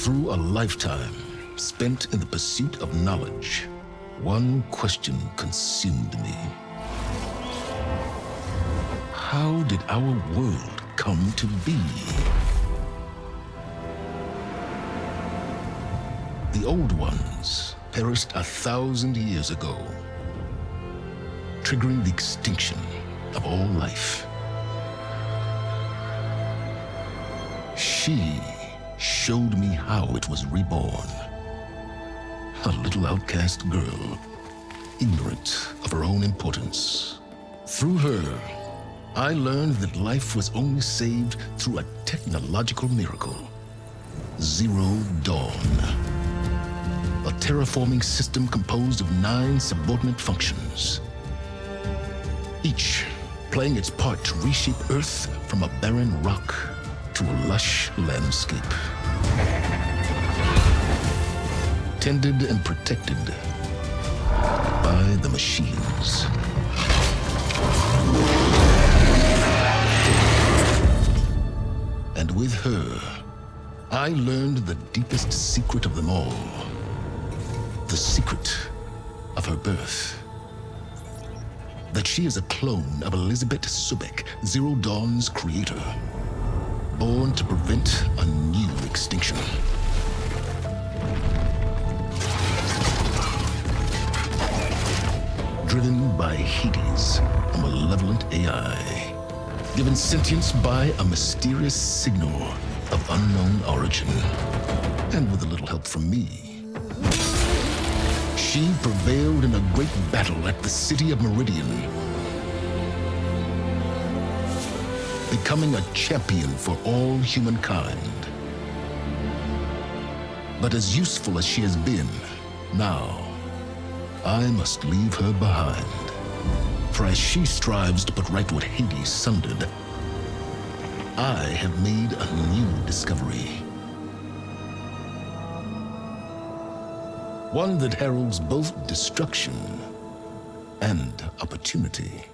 Through a lifetime spent in the pursuit of knowledge, one question consumed me. How did our world come to be? The old ones perished 1,000 years ago, triggering the extinction of all life. She showed me how it was reborn. A little outcast girl, ignorant of her own importance. Through her, I learned that life was only saved through a technological miracle. Zero Dawn. A terraforming system composed of 9 subordinate functions, each playing its part to reshape Earth from a barren rock to a lush landscape. Tended and protected by the machines. And with her, I learned the deepest secret of them all. The secret of her birth. That she is a clone of Elizabeth Subek, Zero Dawn's creator. Born to prevent a new extinction. Driven by Hades, a malevolent AI. Given sentience by a mysterious signal of unknown origin. And with a little help from me, she prevailed in a great battle at the city of Meridian, becoming a champion for all humankind. But as useful as she has been, now I must leave her behind. For as she strives to put right what Hades sundered, I have made a new discovery. One that heralds both destruction and opportunity.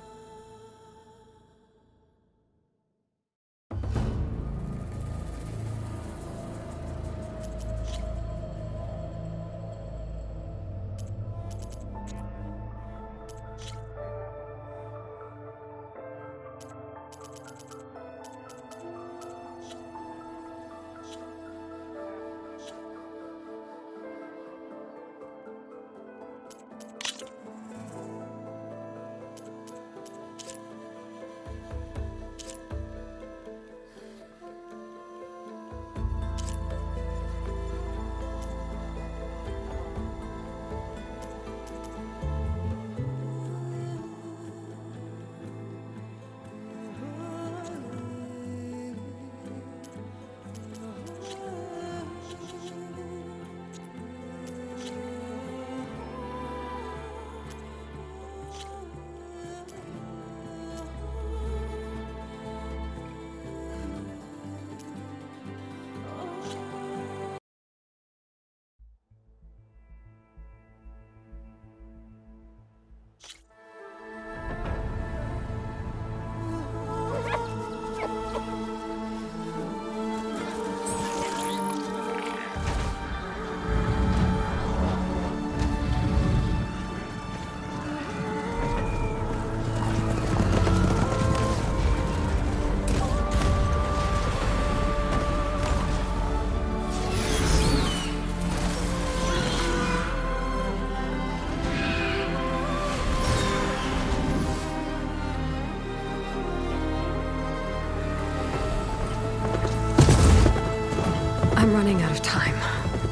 I'm running out of time,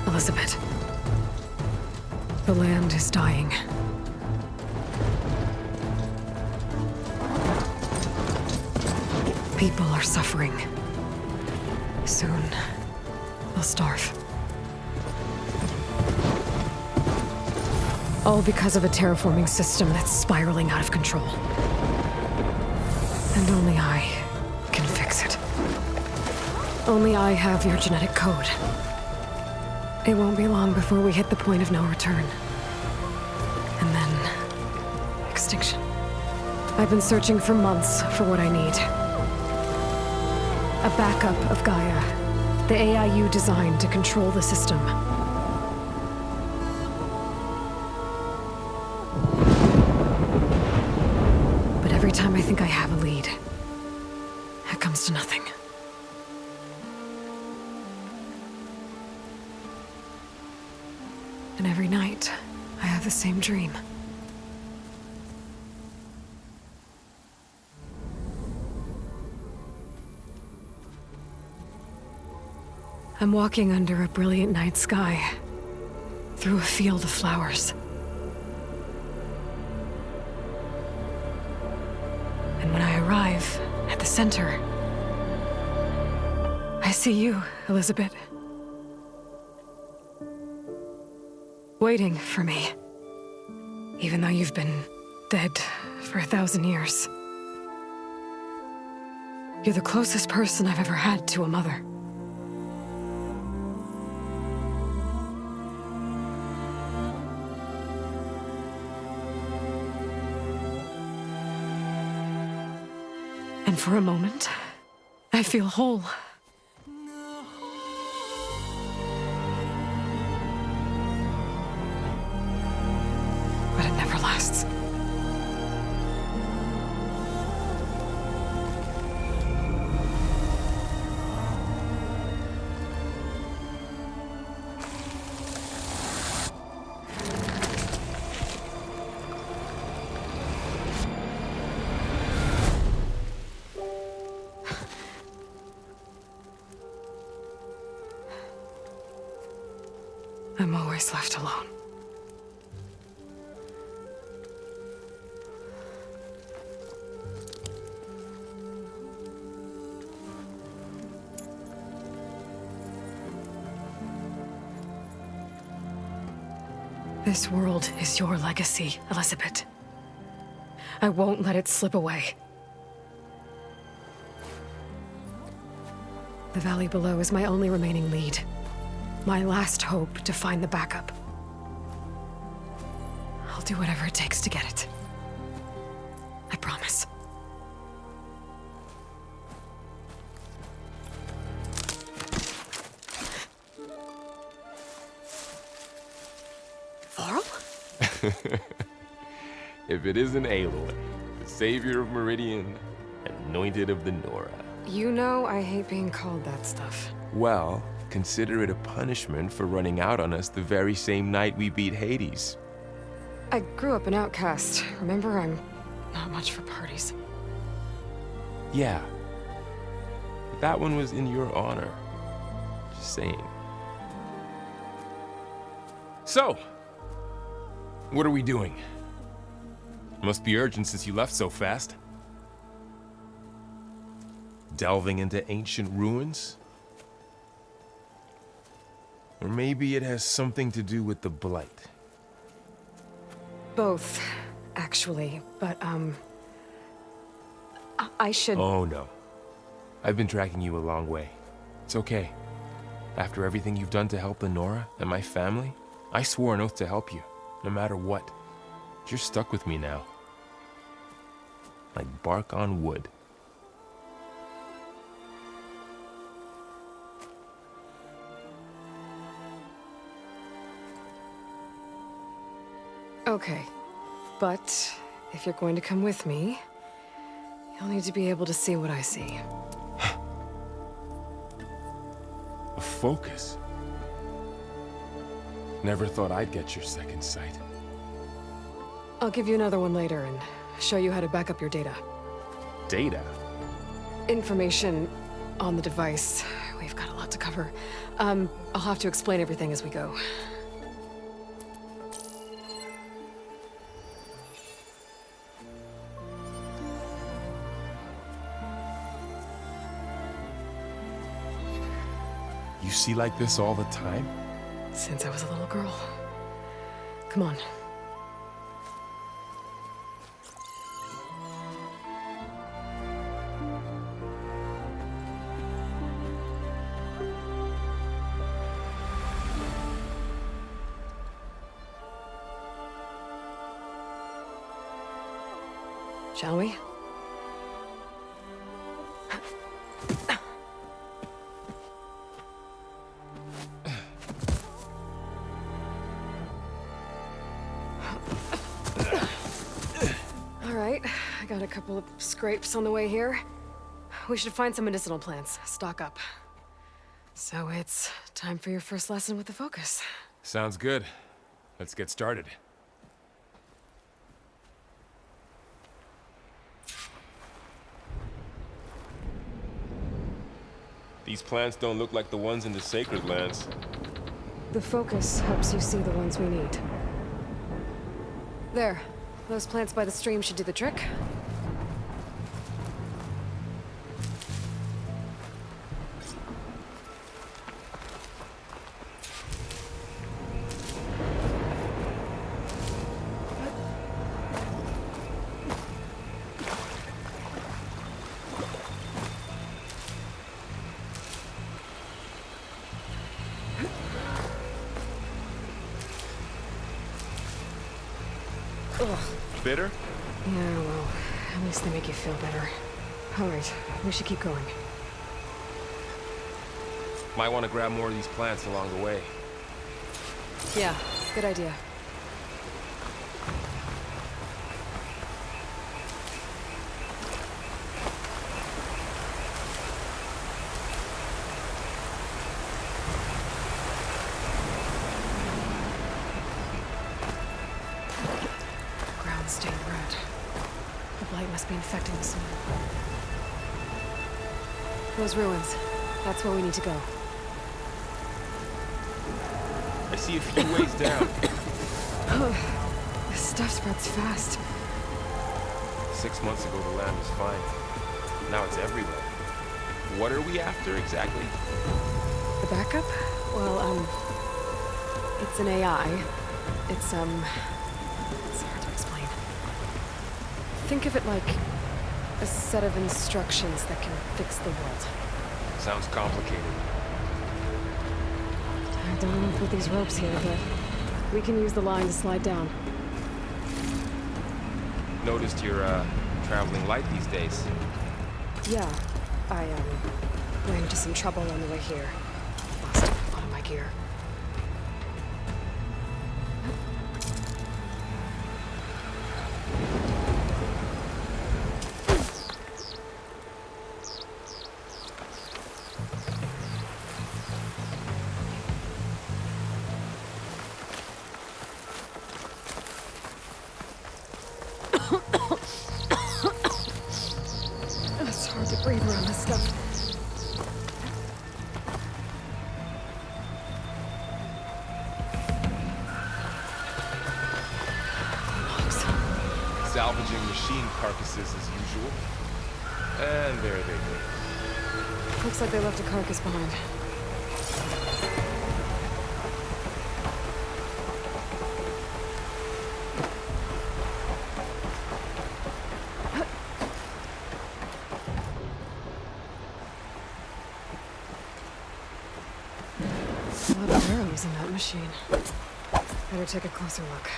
Elizabeth. The land is dying. People are suffering. Soon, they'll starve. All because of a terraforming system that's spiraling out of control. And only I can fix it. Only I have your genetic code. It won't be long before we hit the point of no return. And then... extinction. I've been searching for months for what I need. A backup of Gaia. The AI you designed to control the system. But every time I think I have a lead, it comes to nothing. And every night, I have the same dream. I'm walking under a brilliant night sky, through a field of flowers. And when I arrive at the center, I see you, Elizabeth. Waiting for me. Even though you've been dead for 1,000 years. You're the closest person I've ever had to a mother. And for a moment, I feel whole. But it never lasts. I'm always left alone. This world is your legacy, Elizabeth. I won't let it slip away. The valley below is my only remaining lead. My last hope to find the backup. I'll do whatever it takes to get it. I promise. Varl? If it isn't Aloy, the savior of Meridian, anointed of the Nora. You know I hate being called that stuff. Well, consider it a punishment for running out on us the very same night we beat Hades. I grew up an outcast. Remember, I'm not much for parties. Yeah. But that one was in your honor. Just saying. So, what are we doing? Must be urgent since you left so fast. Delving into ancient ruins? Or maybe it has something to do with the Blight. Both, actually, but, I should... Oh, no. I've been tracking you a long way. It's okay. After everything you've done to help the Nora and my family, I swore an oath to help you, no matter what. You're stuck with me now. Like bark on wood. Okay, but if you're going to come with me, you'll need to be able to see what I see. A focus? Never thought I'd get your second sight. I'll give you another one later and show you how to back up your data. Data? Information on the device. We've got a lot to cover. I'll have to explain everything as we go. You see like this all the time? Since I was a little girl. Come on. Shall we? Got a couple of scrapes on the way here. We should find some medicinal plants, stock up. So it's time for your first lesson with the Focus. Sounds good. Let's get started. These plants don't look like the ones in the Sacred Lands. The Focus helps you see the ones we need. There. Those plants by the stream should do the trick. Ugh. Bitter? Yeah, well, at least they make you feel better. Alright, we should keep going. Might want to grab more of these plants along the way. Yeah, good idea. Stained red. The blight must be infecting the soil. Those ruins. That's where we need to go. I see a few ways down. This stuff spreads fast. 6 months ago, the land was fine. Now it's everywhere. What are we after exactly? The backup? Well, it's an AI. It's hard to explain. Think of it like a set of instructions that can fix the world. Sounds complicated. I don't know with these ropes here, but we can use the line to slide down. Noticed you're, traveling light these days. Yeah, I, ran into some trouble on the way here. Lost a lot of my gear. It's hard to breathe around this stuff. Salvaging machine carcasses as usual. And there they go. Looks like they left a carcass behind. A lot of arrows in that machine. Better take a closer look.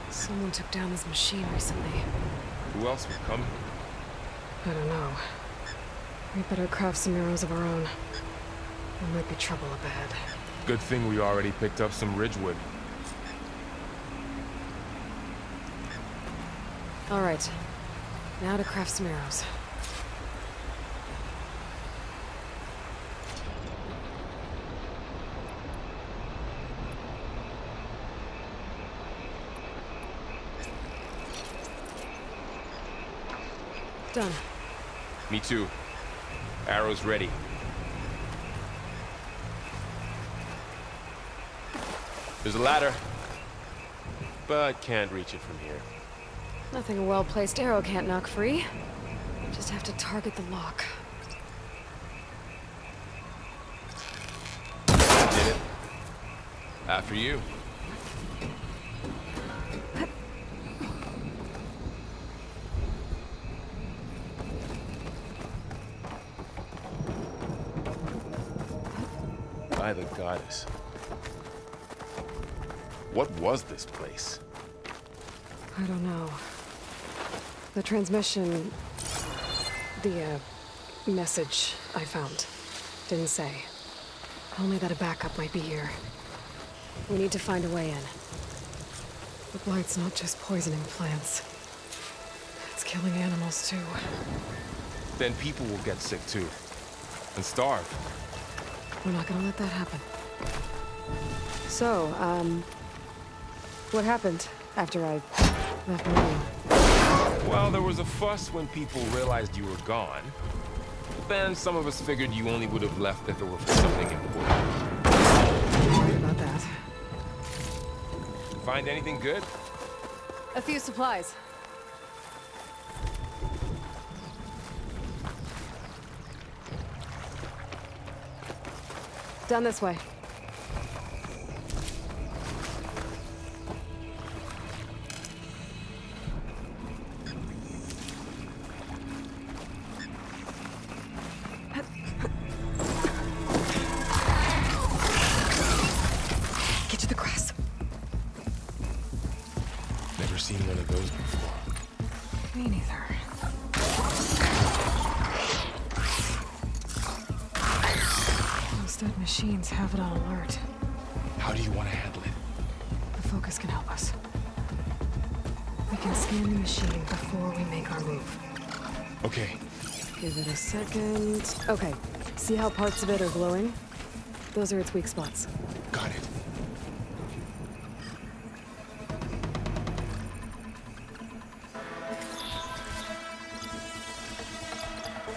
Someone took down this machine recently. Who else would come? I don't know. We better craft some arrows of our own. There might be trouble up ahead. Good thing we already picked up some ridgewood. Alright. Now to craft some arrows. Done. Me too. Arrows ready. There's a ladder, but can't reach it from here. Nothing a well-placed arrow can't knock free. Just have to target the lock. Did it. After you. By the goddess. What was this place? I don't know. The transmission... the, message I found didn't say. Only that a backup might be here. We need to find a way in. The blight's not just poisoning plants. It's killing animals, too. Then people will get sick too. And starve. We're not gonna let that happen. So, what happened after I left Maria? Well, there was a fuss when people realized you were gone. Then some of us figured you only would have left if it were for something important. Don't worry about that. Find anything good? A few supplies. Down this way. Get to the grass. Never seen one of those before. Me neither. Those dead machines have it on alert. How do you want to handle it? The focus can help us. We can scan the machine before we make our move. Okay. Give it a second. Okay. See how parts of it are glowing? Those are its weak spots. Got it.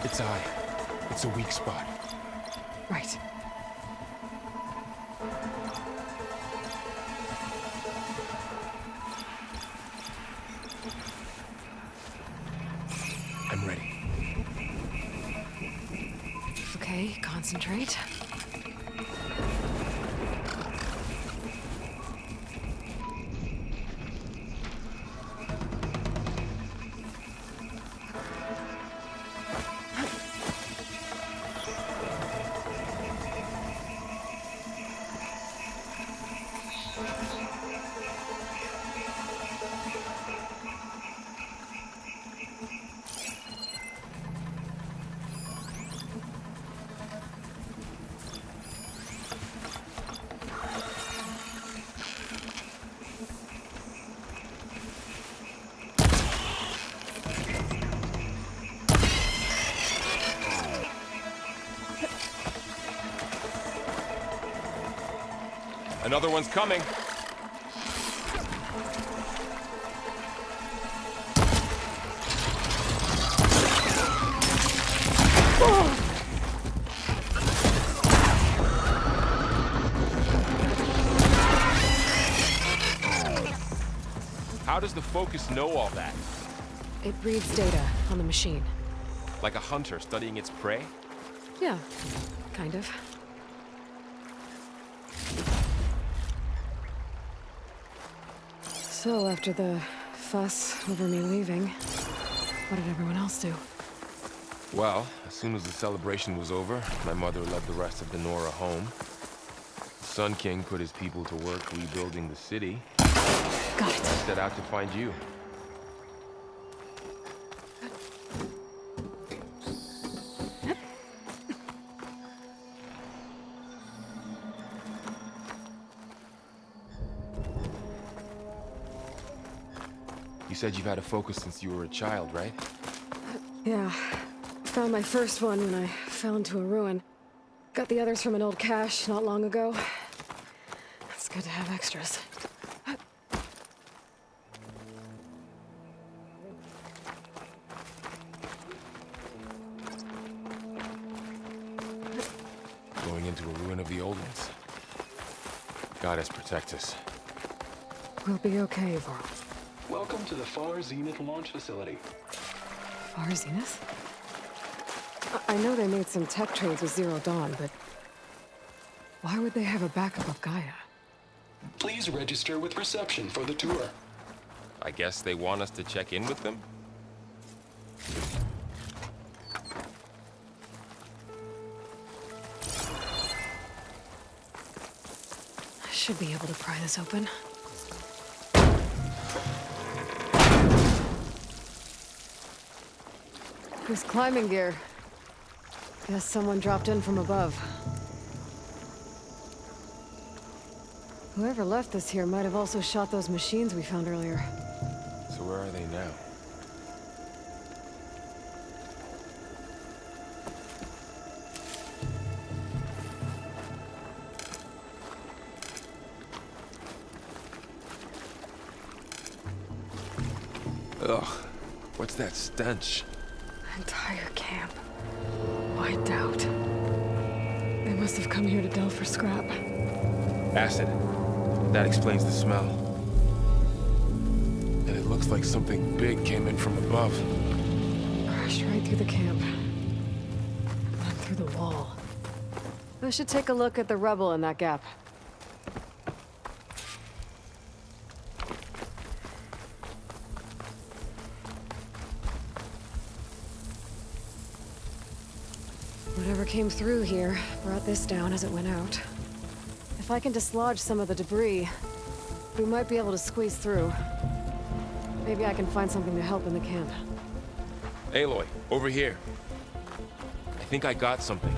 Its eye. It's a weak spot. Right. I'm ready. Okay, concentrate. Another one's coming. How does the focus know all that? It reads data on the machine. Like a hunter studying its prey? Yeah, kind of. So, after the fuss over me leaving, what did everyone else do? Well, as soon as the celebration was over, my mother led the rest of the Nora home. The Sun King put his people to work rebuilding the city. Got it. I set out to find you. You said you've had a focus since you were a child, right? Yeah. Found my first one when I fell into a ruin. Got the others from an old cache not long ago. It's good to have extras. Going into a ruin of the old ones. Goddess protect us. We'll be okay, Varl. Welcome to the Far Zenith launch facility. Far Zenith? I know they made some tech trades with Zero Dawn, but why would they have a backup of Gaia? Please register with reception for the tour. I guess they want us to check in with them? I should be able to pry this open. This climbing gear. Guess someone dropped in from above. Whoever left this here might have also shot those machines we found earlier. So where are they now? Ugh, what's that stench? Entire camp. Wiped out. They must have come here to delve for scrap. Acid. That explains the smell. And it looks like something big came in from above. Crashed right through the camp. Then through the wall. I should take a look at the rubble in that gap. Whatever came through here brought this down as it went out. If I can dislodge some of the debris, we might be able to squeeze through. Maybe I can find something to help in the camp. Aloy, over here. I think I got something.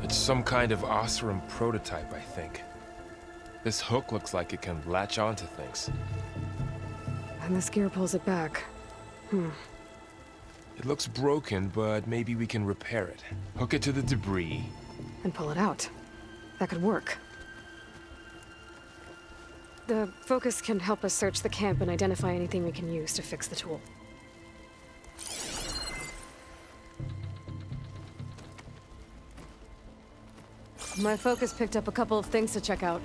It's some kind of Oseram prototype, I think. This hook looks like it can latch onto things. And this gear pulls it back. It looks broken, but maybe we can repair it. Hook it to the debris. And pull it out. That could work. The focus can help us search the camp and identify anything we can use to fix the tool. My focus picked up a couple of things to check out.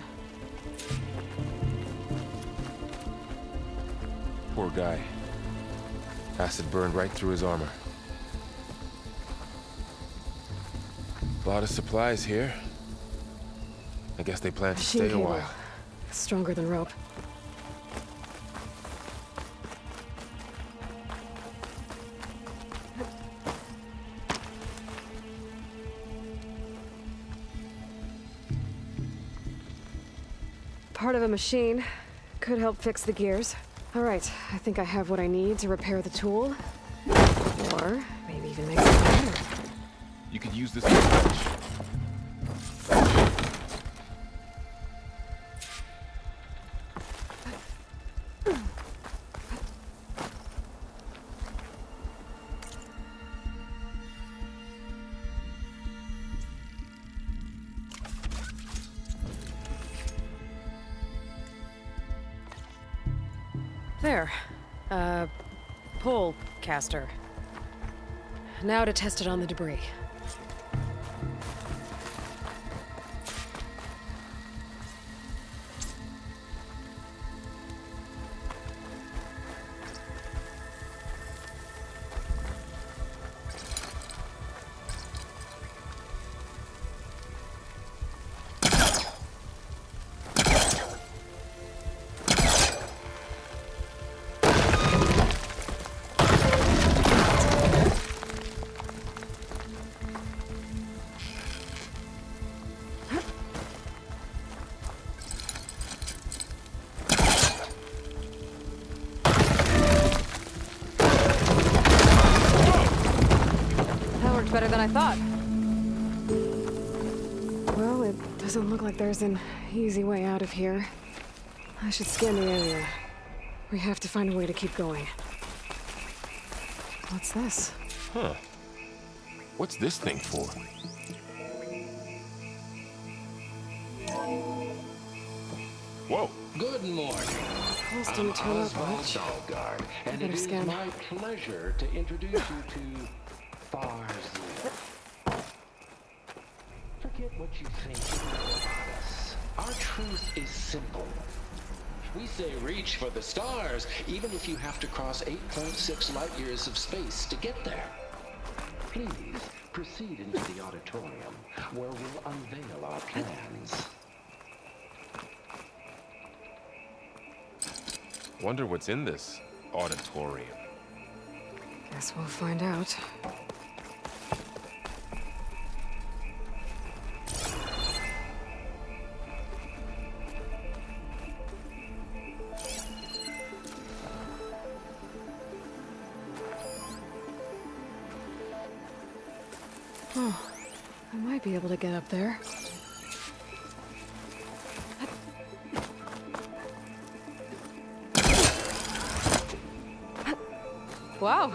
Poor guy. Acid burned right through his armor. A lot of supplies here. I guess they plan to Machine stay a cable. while. Stronger than rope. Part of a machine. Could help fix the gears. All right, I think I have what I need to repair the tool. Or maybe even make it better. You could use this wrench. There. Pole caster. Now to test it on the debris. Better than I thought. Well, it doesn't look like there's an easy way out of here. I should scan the area. We have to find a way to keep going. What's this? Huh. What's this thing for? Whoa. Good morning. Pulse I'm didn't turn up Oswald much. Dahlgard, and better it is scan. my pleasure to introduce you to Farzin. Forget what you think about us. Our truth is simple. We say reach for the stars, even if you have to cross 8.6 light years of space to get there. Please proceed into the auditorium, where we'll unveil our plans. Wonder what's in this auditorium. Guess we'll find out. Oh, I might be able to get up there. Wow,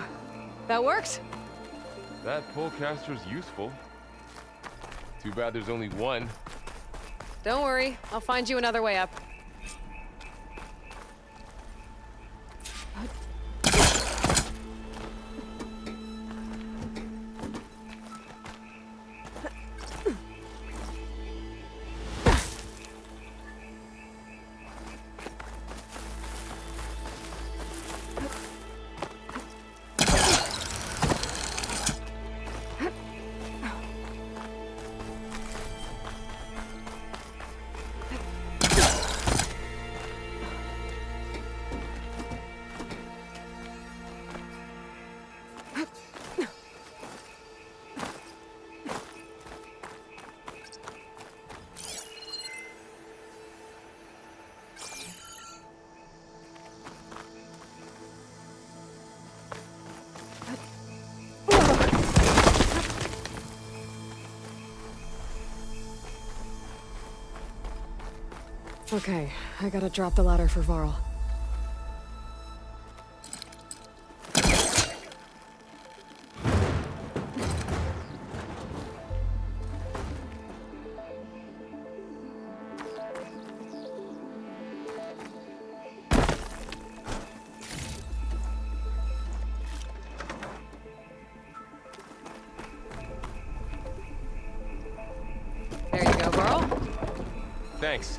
that worked. That polecaster's useful. Too bad there's only one. Don't worry, I'll find you another way up. Okay, I gotta drop the ladder for Varl. There you go, Varl. Thanks.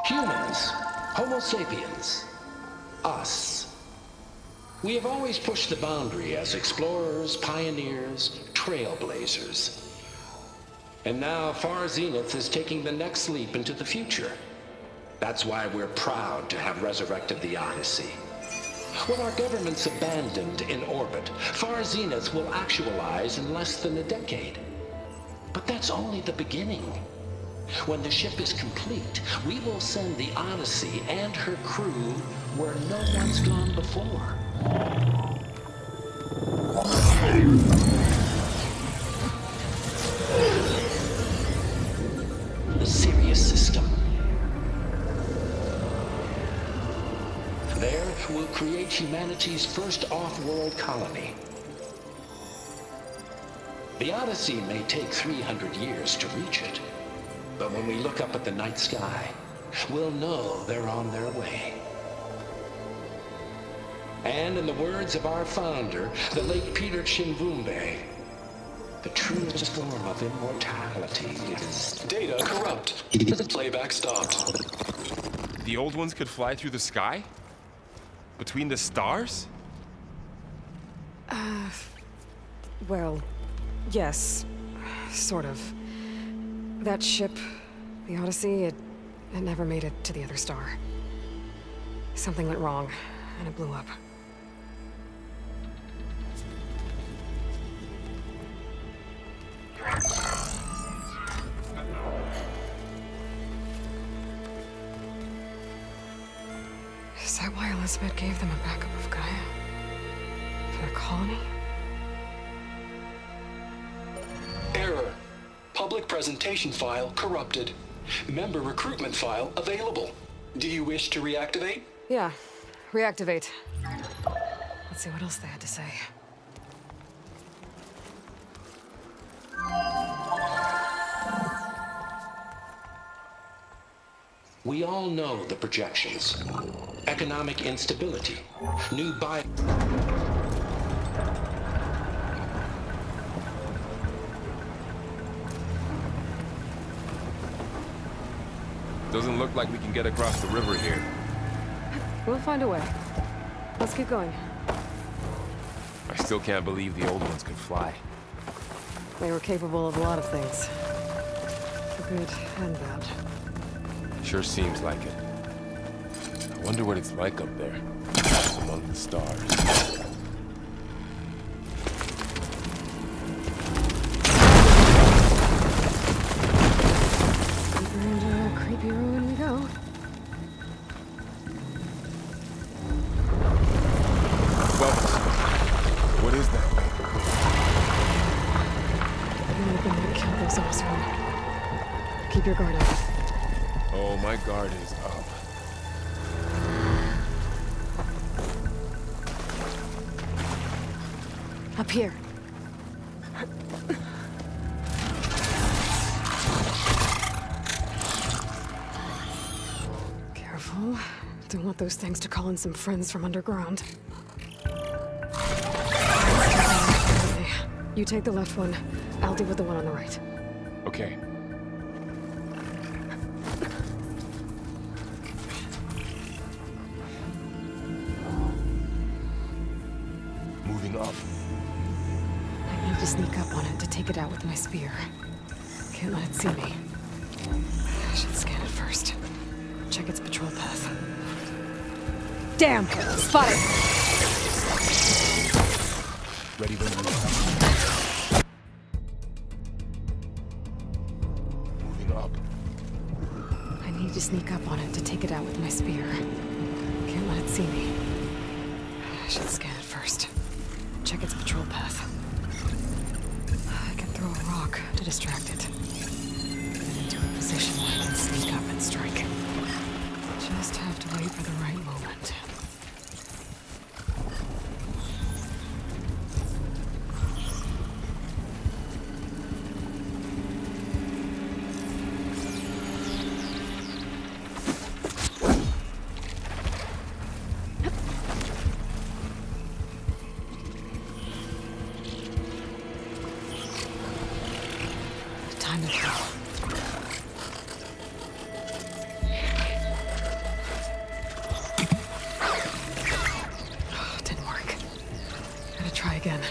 Humans, Homo sapiens, us. We have always pushed the boundary as explorers, pioneers, trailblazers. And now Far Zenith is taking the next leap into the future. That's why we're proud to have resurrected the Odyssey. When our government's abandoned in orbit, Far Zenith will actualize in less than a decade. But that's only the beginning. When the ship is complete, we will send the Odyssey and her crew where no one's gone before. The Sirius system. There, we'll create humanity's first off-world colony. The Odyssey may take 300 years to reach it. But when we look up at the night sky, we'll know they're on their way. And in the words of our founder, the late Peter Chimvumbe, the truest form of immortality is... Data corrupt. Playback stopped. The old ones could fly through the sky? Between the stars? Well, yes, sort of. That ship, the Odyssey, it never made it to the other star. Something went wrong, and it blew up. Is that why Elizabeth gave them a backup of Gaia? For their colony? Error. Public presentation file corrupted. Member recruitment file available. Do you wish to reactivate? Yeah, reactivate. Let's see what else they had to say. We all know the projections. Economic instability, new bio... Doesn't look like we can get across the river here. We'll find a way. Let's keep going. I still can't believe the old ones could fly. They were capable of a lot of things. For good and bad. Sure seems like it. I wonder what it's like up there, among the stars. Creepier when we go. Bubbles. What is that? You would have been able to kill those Osram. Keep your guard up. Oh, my guard is up. Up here. Careful. Don't want those things to call in some friends from underground. Okay. You take the left one. I'll deal with the one on the right. Okay. Moving up. I need to sneak up on it to take it out with my spear. Can't let it see me. I should scan it first. Check its patrol path. Damn! Spotted! Ready when you are. Moving up. I need to sneak up on it to take it out with my spear. Can't let it see me. I should scan it first. Check its patrol path. I can throw a rock to distract it. Get into a position where I can sneak up and strike. Just have to wait for the right moment. Time to throw. Oh, didn't work. Gotta try again.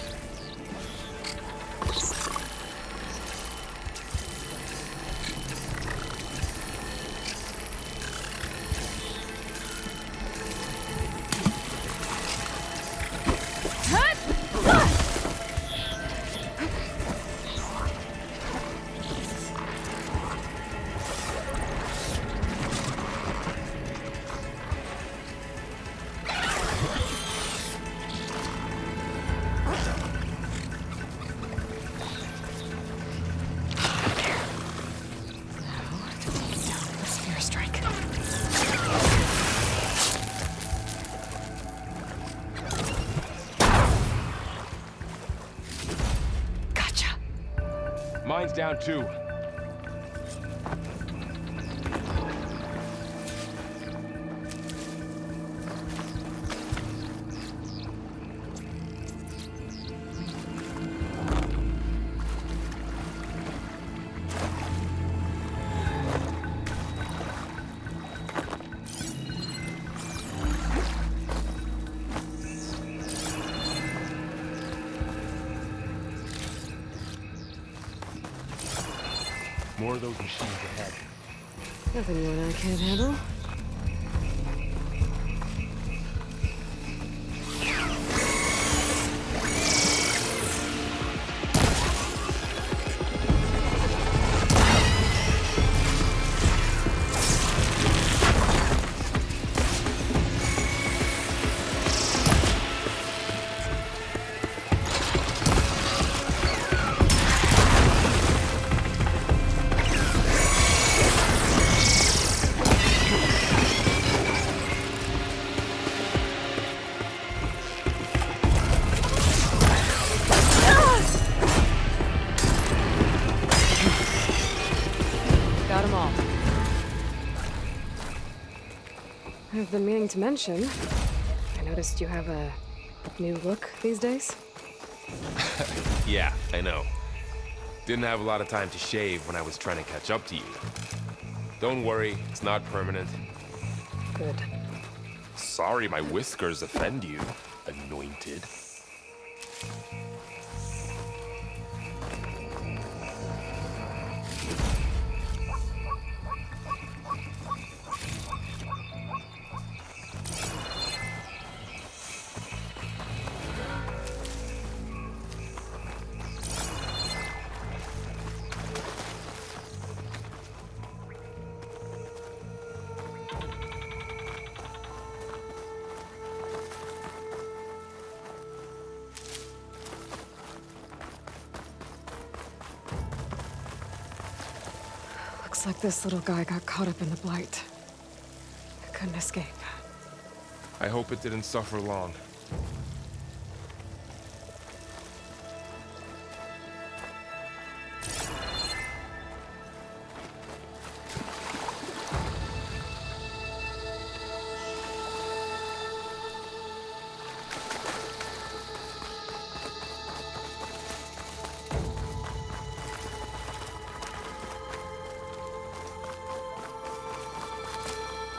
Mine's down too. More of those machines ahead. Nothing you and I can't handle. I've been meaning to mention, I noticed you have a new look these days. Yeah, I know. Didn't have a lot of time to shave when I was trying to catch up to you. Don't worry, it's not permanent. Good. Sorry my whiskers offend you, anointed. Looks like this little guy got caught up in the blight. Couldn't escape. I hope it didn't suffer long.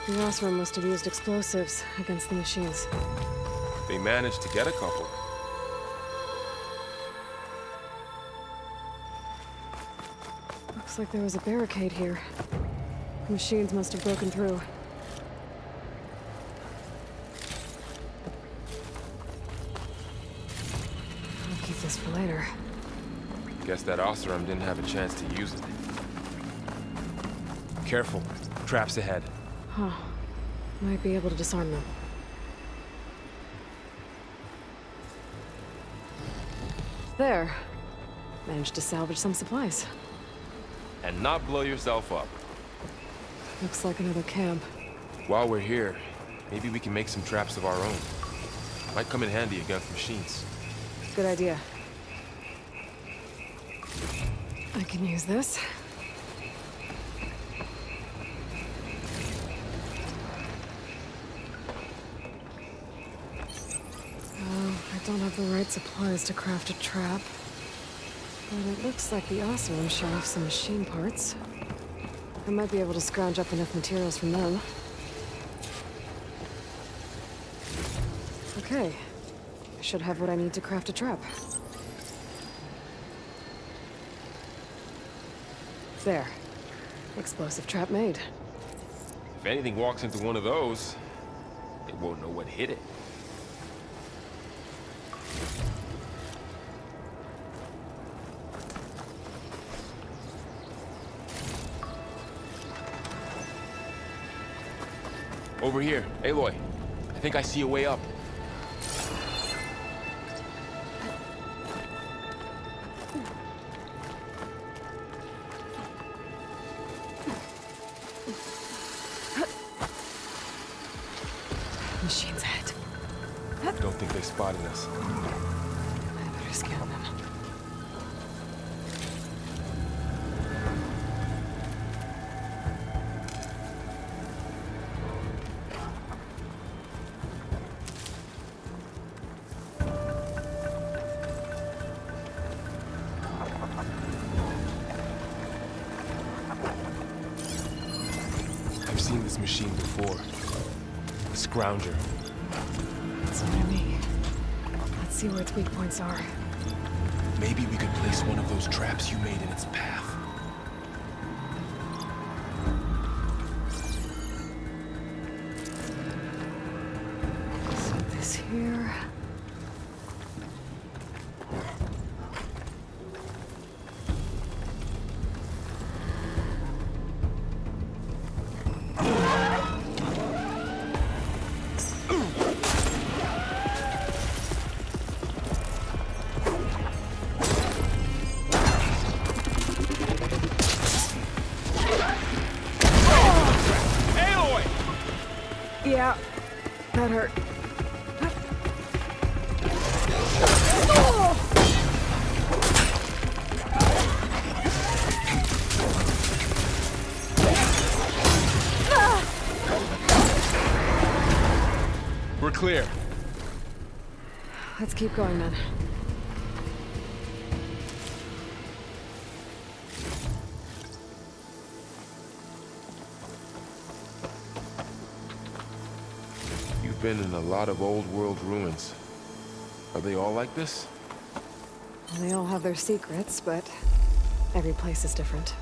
The Osram must have used explosives against the machines. They managed to get a couple. Looks like there was a barricade here. The machines must have broken through. I'll keep this for later. Guess that Osram didn't have a chance to use it. Careful. Traps ahead. Huh. Might be able to disarm them. There. Managed to salvage some supplies. And not blow yourself up. Looks like another camp. While we're here, maybe we can make some traps of our own. Might come in handy against machines. Good idea. I can use this. I don't have the right supplies to craft a trap. But it looks like the Osram shot off some machine parts. I might be able to scrounge up enough materials from them. Okay. I should have what I need to craft a trap. There. Explosive trap made. If anything walks into one of those, it won't know what hit it. Over here, Aloy. I think I see a way up. Machines ahead. Don't think they spotted us. I better scan them. I've seen this machine before. A scrounger. That's what I mean. Let's see where its weak points are. Maybe we could place one of those traps you made in its path. Set this here. Yeah, that hurt. clear. Let's keep going then. You've been in a lot of old world ruins. Are they all like this? They all have their secrets, but every place is different.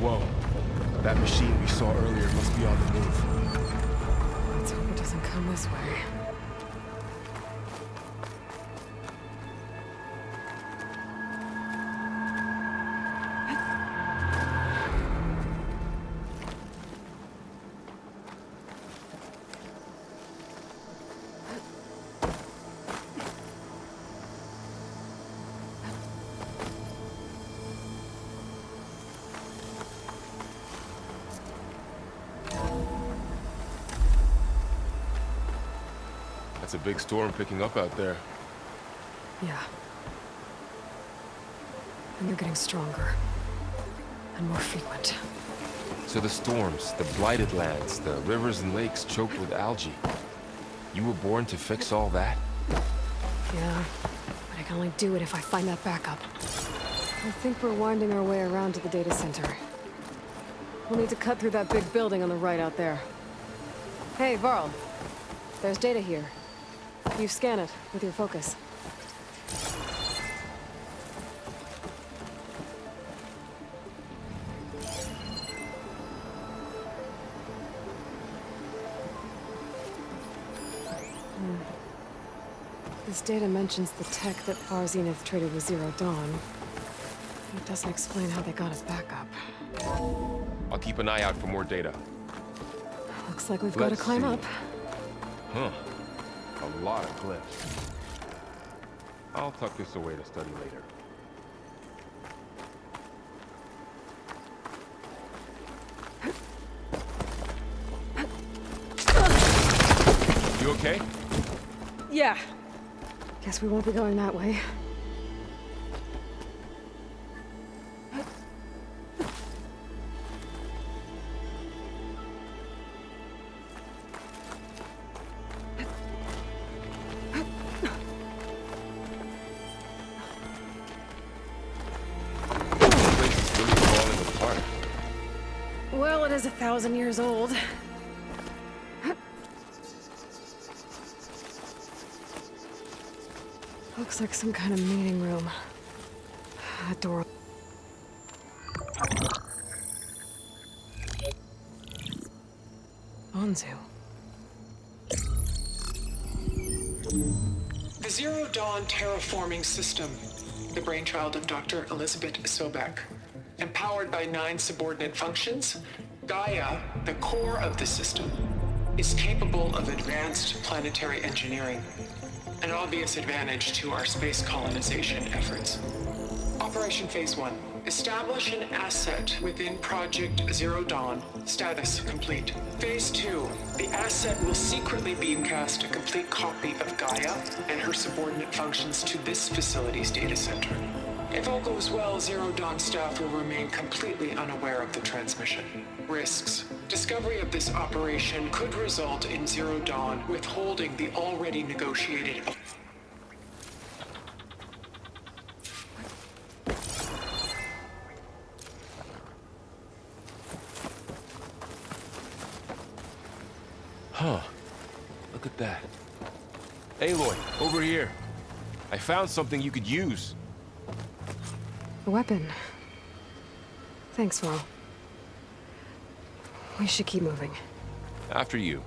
Whoa. That machine we saw earlier must be on the move. Let's hope it doesn't come this way. It's a big storm picking up out there. Yeah. And they're getting stronger. And more frequent. So the storms, the blighted lands, the rivers and lakes choked with algae. You were born to fix all that? Yeah. But I can only do it if I find that backup. I think we're winding our way around to the data center. We'll need to cut through that big building on the right out there. Hey, Varl. There's data here. You scan it with your focus. This data mentions the tech that Far Zenith traded with Zero Dawn. It doesn't explain how they got it back up. I'll keep an eye out for more data. Looks like we've got to Let's climb see. up. Huh. A lot of cliffs. I'll tuck this away to study later. You okay? Yeah. Guess we won't be going that way. Well, it is 1,000 years old. Looks like some kind of meeting room. A door. Onzu. The Zero Dawn terraforming system, the brainchild of Dr. Elizabeth Sobek. Empowered by 9 subordinate functions, Gaia, the core of the system, is capable of advanced planetary engineering, an obvious advantage to our space colonization efforts. Operation Phase 1. Establish an asset within Project Zero Dawn. Status complete. Phase 2. The asset will secretly beamcast a complete copy of Gaia and her subordinate functions to this facility's data center. If all goes well, Zero Dawn staff will remain completely unaware of the transmission. Risks. Discovery of this operation could result in Zero Dawn withholding the already negotiated. Huh. Look at that. Aloy, over here. I found something you could use. A weapon. Thanks, Val. We should keep moving. After you.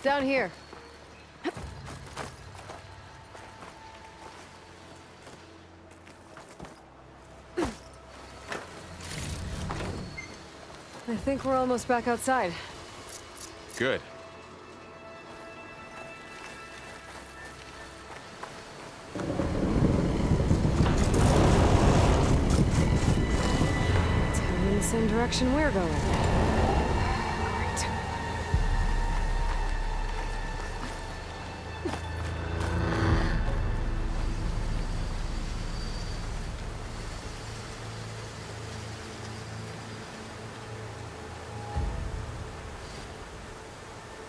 Down here. I think we're almost back outside. Good. It's heading in the same direction we're going.